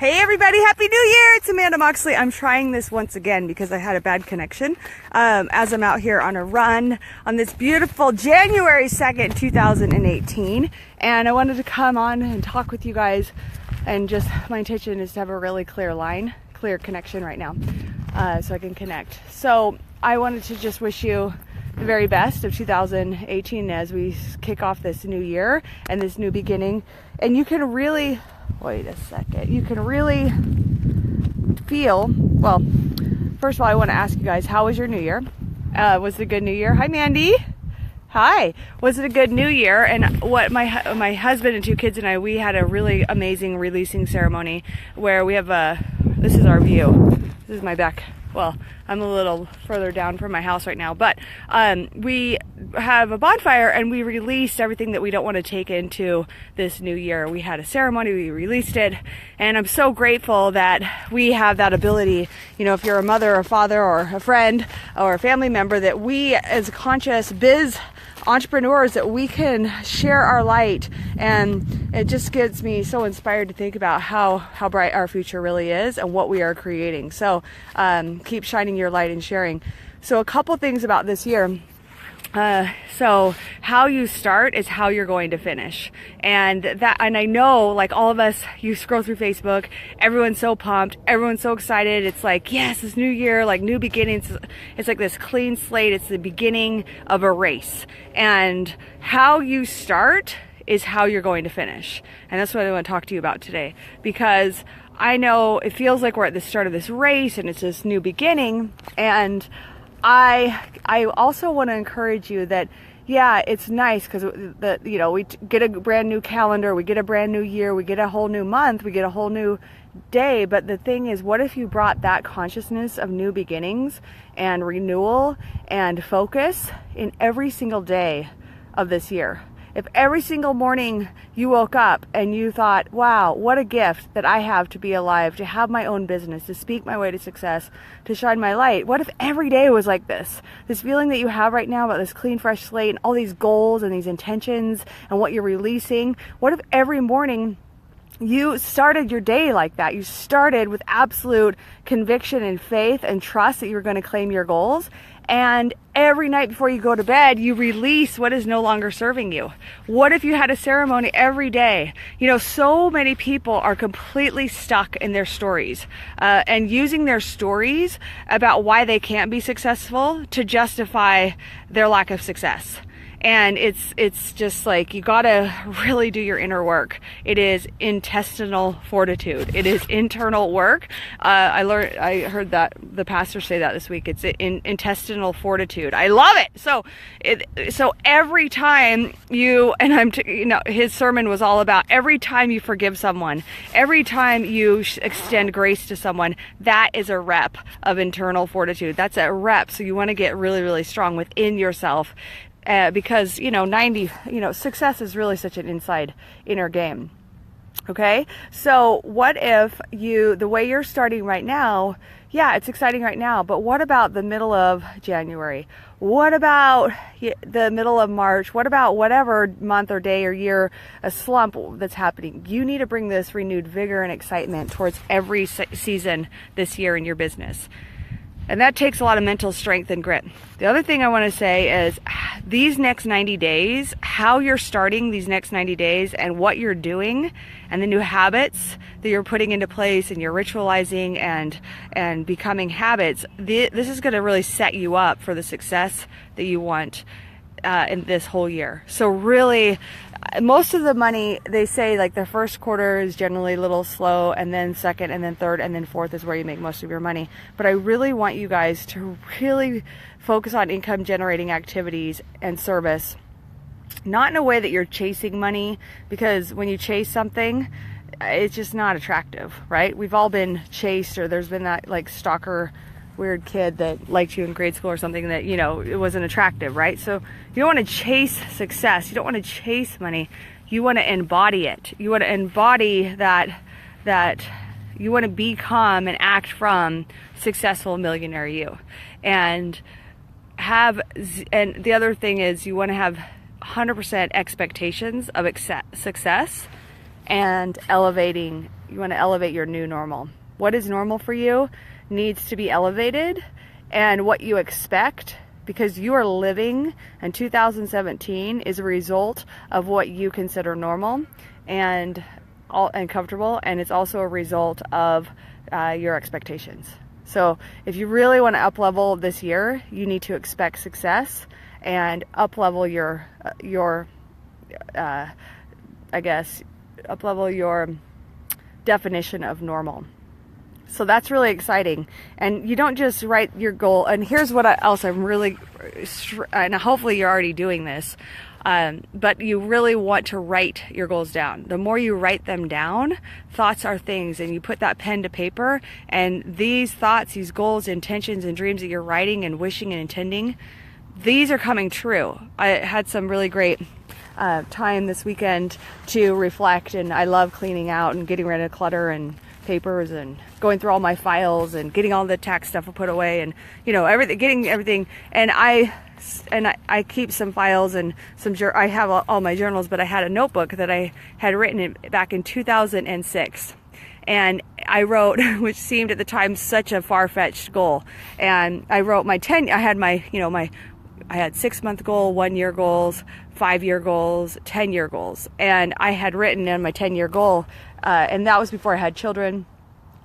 Hey everybody, Happy New Year! It's Amanda Moxley. I'm trying this once again because I had a bad connection as I'm out here on a run on this beautiful January 2nd, 2018. And I wanted to come on and talk with you guys, and just my intention is to have a really clear connection right now so I can connect. So I wanted to just wish you the very best of 2018 as we kick off this new year and this new beginning. And you can really, wait a second, you can really feel, well, first of all, I want to ask you guys, how was your new year? Was it a good new year? Hi, Mandy. Hi. Was it a good new year? And what my husband and two kids and I, we had a really amazing releasing ceremony where we have this is our view. This is my back. Well, I'm a little further down from my house right now, but we have a bonfire and we released everything that we don't want to take into this new year. We had a ceremony, we released it, and I'm so grateful that we have that ability. You know, if you're a mother or a father or a friend or a family member, that we as conscious biz entrepreneurs, that we can share our light. And it just gets me so inspired to think about how bright our future really is and what we are creating. So keep shining your light and sharing. So a couple things about this year. So how you start is how you're going to finish. And I know, like all of us, you scroll through Facebook, everyone's so pumped, everyone's so excited. It's like, yes, this new year, like new beginnings. It's like this clean slate. It's the beginning of a race. And how you start is how you're going to finish. And that's what I want to talk to you about today, because I know it feels like we're at the start of this race and it's this new beginning. And I also want to encourage you that, yeah, it's nice because we get a brand new calendar, we get a brand new year, we get a whole new month, we get a whole new day. But the thing is, what if you brought that consciousness of new beginnings and renewal and focus in every single day of this year? If every single morning you woke up and you thought, wow, what a gift that I have to be alive, to have my own business, to speak my way to success, to shine my light. What if every day was like this? This feeling that you have right now about this clean, fresh slate and all these goals and these intentions and what you're releasing. What if every morning you started your day like that? You started with absolute conviction and faith and trust that you were going to claim your goals. And every night before you go to bed, you release what is no longer serving you. What if you had a ceremony every day? You know, so many people are completely stuck in their stories and using their stories about why they can't be successful to justify their lack of success. And it's just like, you gotta really do your inner work. It is intestinal fortitude. It is internal work. I heard that the pastor say that this week. It's intestinal fortitude. I love it. So every time his sermon was all about every time you forgive someone, every time you extend grace to someone, that is a rep of internal fortitude. That's a rep. So you want to get really, really strong within yourself. Because, success is really such an inner game. Okay. So what if the way you're starting right now, yeah, it's exciting right now, but what about the middle of January? What about the middle of March? What about whatever month or day or year, a slump that's happening? You need to bring this renewed vigor and excitement towards every season this year in your business. And that takes a lot of mental strength and grit. The other thing I want to say is these next 90 days, how you're starting these next 90 days and what you're doing and the new habits that you're putting into place and you're ritualizing and becoming habits, this is going to really set you up for the success that you want in this whole year. So really, most of the money, they say like the first quarter is generally a little slow, and then second and then third and then fourth is where you make most of your money. But I really want you guys to really focus on income generating activities and service, not in a way that you're chasing money, because when you chase something, it's just not attractive, right? We've all been chased, or there's been that like stalker weird kid that liked you in grade school or something that, it wasn't attractive, right? So you don't want to chase success. You don't want to chase money. You want to embody it. You want to embody that you want to become and act from successful millionaire you. And the other thing is you want to have 100% expectations of success and elevating you want to elevate your new normal. What is normal for you needs to be elevated, and what you expect, because you are living, and 2017 is a result of what you consider normal and comfortable, and it's also a result of your expectations. So if you really want to up level this year, you need to expect success and up level your definition of normal. So that's really exciting. And you don't just write your goal. And here's what else I'm really, and hopefully you're already doing this, but you really want to write your goals down. The more you write them down, thoughts are things, and you put that pen to paper, and these thoughts, these goals, intentions, and dreams that you're writing and wishing and intending, these are coming true. I had some really great time this weekend to reflect, and I love cleaning out and getting rid of clutter and papers and going through all my files and getting all the tax stuff put away, and getting everything. And I keep some files and I have all my journals, but I had a notebook that I had written back in 2006. And I wrote, which seemed at the time such a far-fetched goal. And I wrote I had 6-month goal, 1-year goals, 5-year goals, 10-year goals. And I had written in my 10-year goal, and that was before I had children.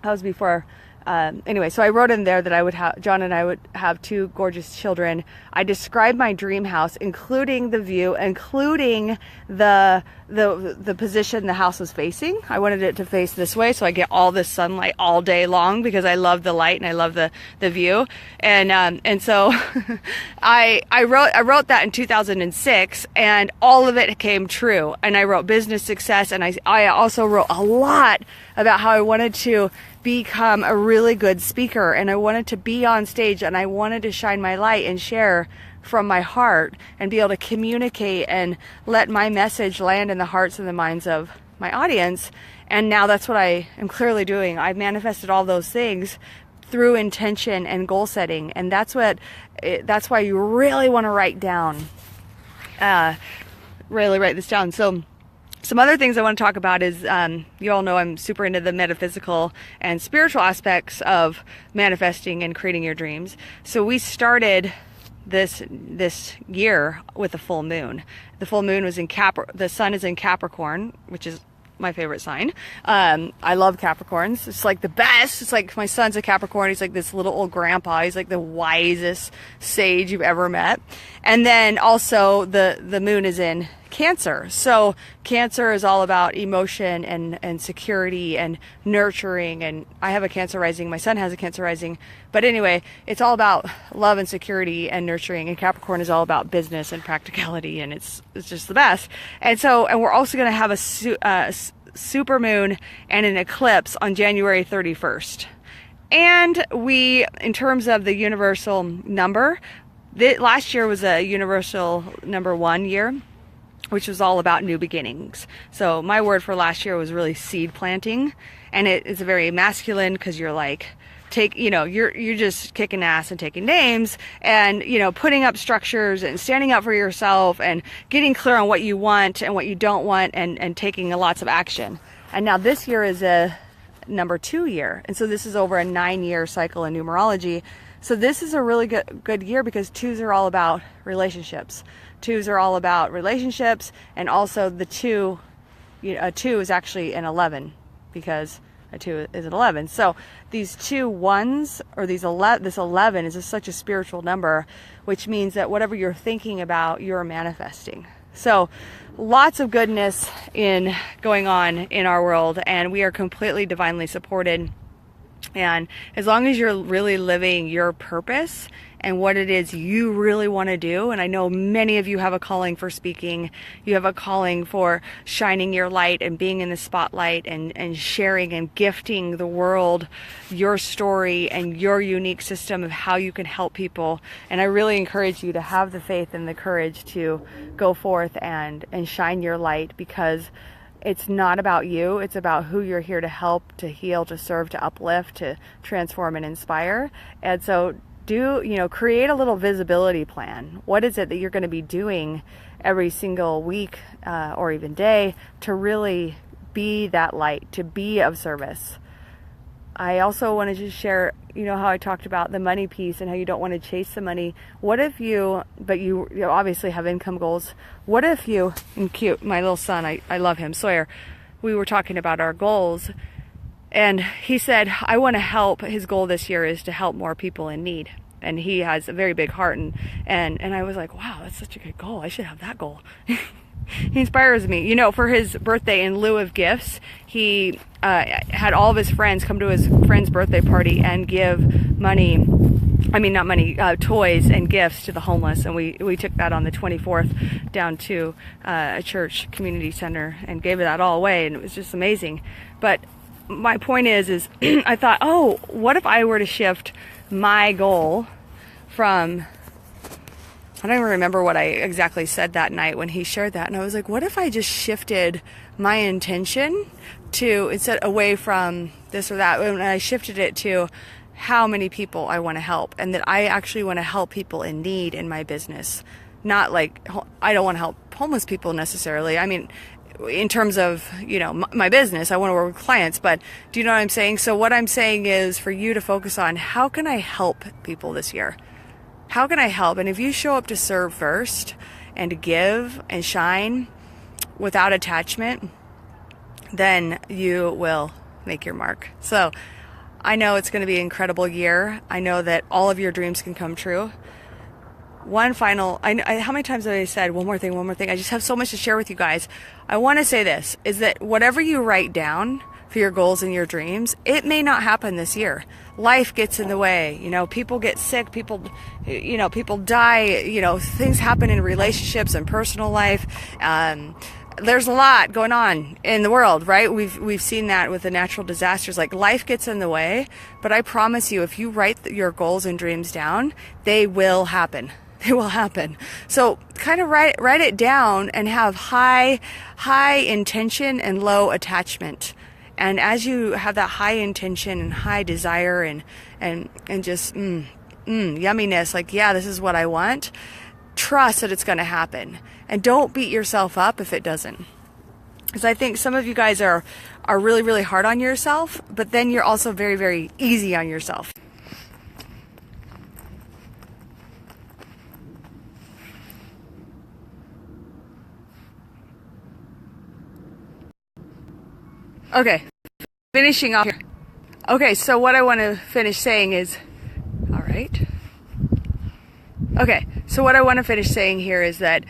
That was before, anyway, so I wrote in there that John and I would have 2 gorgeous children. I described my dream house, including the view, including the position the house was facing. I wanted it to face this way, so I get all this sunlight all day long, because I love the light and I love the view. And so I wrote that in 2006, and all of it came true. And I wrote business success, and I also wrote a lot about how I wanted to become a really good speaker, and I wanted to be on stage, and I wanted to shine my light and share from my heart and be able to communicate and let my message land in the hearts and the minds of my audience. And now that's what I am clearly doing. I've manifested all those things through intention and goal setting, and that's why you really want to write down, really write this down. So some other things I want to talk about is, you all know I'm super into the metaphysical and spiritual aspects of manifesting and creating your dreams. So we started this year with a full moon. The full moon was in the sun is in Capricorn, which is my favorite sign. I love Capricorns. It's like the best. It's like my son's a Capricorn. He's like this little old grandpa. He's like the wisest sage you've ever met. And then also the moon is in Cancer. So Cancer is all about emotion and security and nurturing. And I have a Cancer rising. My son has a Cancer rising. But anyway, it's all about love and security and nurturing. And Capricorn is all about business and practicality. And it's just the best. And we're also going to have a super moon and an eclipse on January 31st. And in terms of the universal number, last year was a universal number 1 year, which was all about new beginnings. So my word for last year was really seed planting, and it's very masculine, because you're like, you're just kicking ass and taking names, and putting up structures and standing up for yourself and getting clear on what you want and what you don't want, and taking lots of action. And now this year is a number 2 year, and so this is over a 9-year cycle in numerology. So this is a really good year, because 2s are all about relationships. 2s are all about relationships, and also the 2, a 2 is actually an 11, because a 2 is an 11. So these 2 1s, or this 11 is such a spiritual number, which means that whatever you're thinking about, you're manifesting. So lots of goodness going on in our world, and we are completely divinely supported. And as long as you're really living your purpose and what it is you really want to do, and I know many of you have a calling for speaking, you have a calling for shining your light and being in the spotlight and sharing and gifting the world your story and your unique system of how you can help people. And I really encourage you to have the faith and the courage to go forth and shine your light, because it's not about you. It's about who you're here to help, to heal, to serve, to uplift, to transform and inspire. And so create a little visibility plan. What is it that you're going to be doing every single week or even day to really be that light, to be of service. I also want to just share, how I talked about the money piece and how you don't want to chase the money. What if you obviously have income goals. What if you, and cute, my little son, I love him, Sawyer, we were talking about our goals, and he said, I want to help, his goal this year is to help more people in need. And he has a very big heart, and I was like, wow, that's such a good goal. I should have that goal. He inspires me. For his birthday, in lieu of gifts, he had all of his friends come to his friend's birthday party and give toys and gifts to the homeless. And we took that on the 24th down to a church community center and gave that all away. And it was just amazing. But my point is I thought, oh, what if I were to shift my goal from, I don't even remember what I exactly said that night when he shared that. And I was like, what if I just shifted my intention to, instead away from this or that, and I shifted it to how many people I want to help, and that I actually want to help people in need in my business. Not like, I don't want to help homeless people necessarily. I mean, in terms of, my business, I want to work with clients, but do you know what I'm saying? So what I'm saying is for you to focus on, how can I help people this year? How can I help? And if you show up to serve first and to give and shine without attachment, then you will make your mark. So I know it's going to be an incredible year. I know that all of your dreams can come true. One final, how many times have I said one more thing? I just have so much to share with you guys. I want to say this, is that whatever you write down for your goals and your dreams, it may not happen this year. Life gets in the way. People get sick, people die, things happen in relationships and personal life. There's a lot going on in the world, right? We've seen that with the natural disasters. Like, life gets in the way, but I promise you, if you write your goals and dreams down, they will happen. They will happen. So kind of write it down and have high intention and low attachment. And as you have that high intention and high desire and just yumminess, like, yeah, this is what I want, trust that it's going to happen. And don't beat yourself up if it doesn't. Because I think some of you guys are really, really hard on yourself, but then you're also very, very easy on yourself. Okay, finishing off here. Okay, so what I want to finish saying is, what I want to finish saying here is that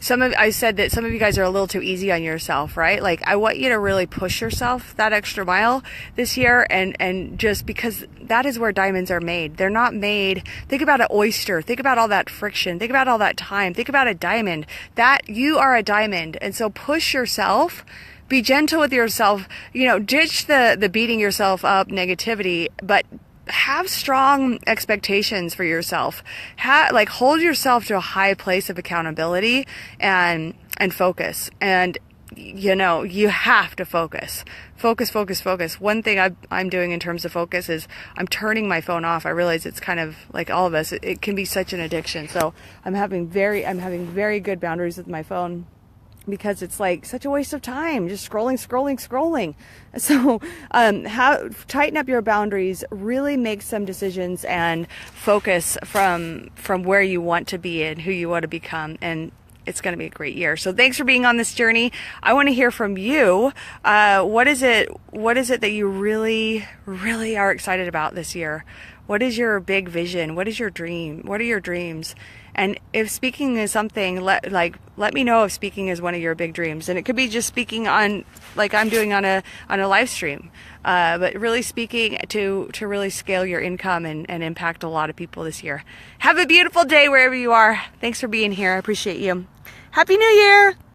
I said that some of you guys are a little too easy on yourself, right? Like, I want you to really push yourself that extra mile this year, and just because that is where diamonds are made. They're not made, think about an oyster, think about all that friction, think about all that time, think about a diamond. That you are a diamond, and so push yourself. Be gentle with yourself, ditch the beating yourself up negativity, but have strong expectations for yourself. Hold yourself to a high place of accountability and focus. And, you have to focus. Focus. One thing I'm doing in terms of focus is I'm turning my phone off. I realize it's kind of like all of us. It can be such an addiction. So I'm having very good boundaries with my phone, because it's like such a waste of time, just scrolling. So tighten up your boundaries, really make some decisions, and focus from where you want to be and who you want to become. And it's going to be a great year. So thanks for being on this journey. I want to hear from you. What is it that you really, really are excited about this year? What is your big vision? What is your dream? What are your dreams? And if speaking is something, let me know if speaking is one of your big dreams. And it could be just speaking on, like I'm doing on a live stream, but really speaking to really scale your income and impact a lot of people this year. Have a beautiful day wherever you are. Thanks for being here. I appreciate you. Happy New Year.